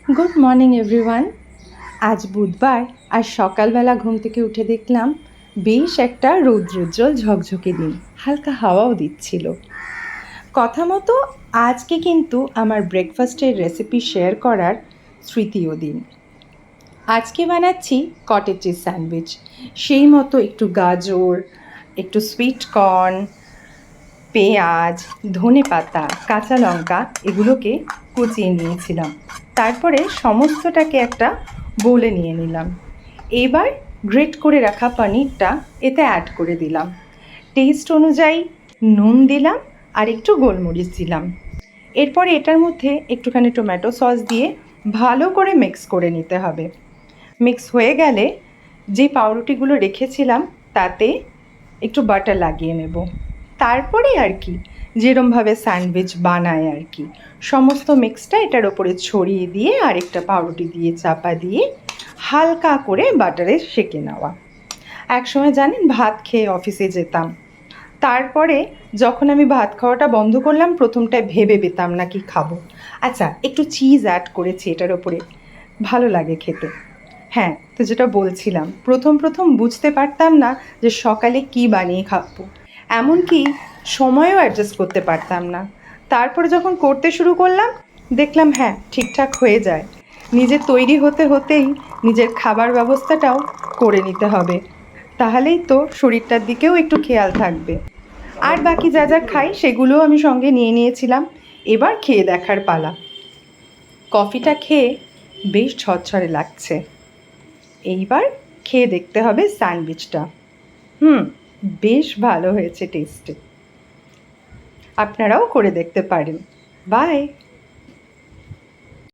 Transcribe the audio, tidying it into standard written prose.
Good morning everyone. আজ বুধবার আর সকালবেলা ঘুম থেকে উঠে দেখলাম বেশ একটা রৌদ্রোজ্জ্বল ঝকঝকে দিন, হালকা হাওয়াও দিচ্ছিল। কথা মতো আজকে কিন্তু আমার ব্রেকফাস্টের রেসিপি শেয়ার করার তৃতীয় দিন। আজকে বানাচ্ছি কটেজ চিজ স্যান্ডউইচ। সেই মতো একটু গাজর, একটু সুইট কর্ন, পেঁয়াজ, ধনেপাতা, কাঁচা লঙ্কা এগুলোকে কুচিয়ে নিয়েছিলাম। তারপরে সমস্তটাকে একটা বোলে নিয়ে নিলাম। এবার গ্রেট করে রাখা পনিরটা এতে অ্যাড করে দিলাম। টেস্ট অনুযায়ী নুন দিলাম আর একটু গোলমরিচ দিলাম। এরপর এটার মধ্যে একটুখানি টমেটো সস দিয়ে ভালো করে মিক্স করে নিতে হবে। মিক্স হয়ে গেলে যে পাউরুটিগুলো রেখেছিলাম তাতে একটু বাটার লাগিয়ে নেব। তারপরে আর কি যেরমভাবে স্যান্ডউইচ বানায় আর কি সমস্ত মিক্সটা এটার ওপরে ছড়িয়ে দিয়ে আরেকটা পাউরুটি দিয়ে চাপা দিয়ে হালকা করে বাটারে সেঁকে নেওয়া। একসময় জানেন ভাত খেয়ে অফিসে যেতাম, তারপরে যখন আমি ভাত খাওয়াটা বন্ধ করলাম প্রথমটায় ভেবে পেতাম না কি খাবো। আচ্ছা, একটু চিজ অ্যাড করেছি এটার ওপরে, ভালো লাগে খেতে। হ্যাঁ, তো যেটা বলছিলাম, প্রথম বুঝতে পারতাম না যে সকালে কি বানিয়ে খাবো, এমনকি সময়ও অ্যাডজাস্ট করতে পারতাম না। তারপরে যখন করতে শুরু করলাম দেখলাম হ্যাঁ ঠিকঠাক হয়ে যায়। নিজের তৈরি হতে হতেই নিজের খাবার ব্যবস্থাটাও করে নিতে হবে, তাহলেই তো শরীরটার দিকেও একটু খেয়াল থাকবে। আর বাকি যা যা খাই সেগুলোও আমি সঙ্গে নিয়ে নিয়েছিলাম। এবার খেয়ে দেখার পালা। কফিটা খেয়ে বেশ ঝরঝরে লাগছে। এইবার খেয়ে দেখতে হবে স্যান্ডউইচটা। বেশ ভালো হয়েছে টেস্টে। আপনারাও করে দেখতে পারেন। বাই।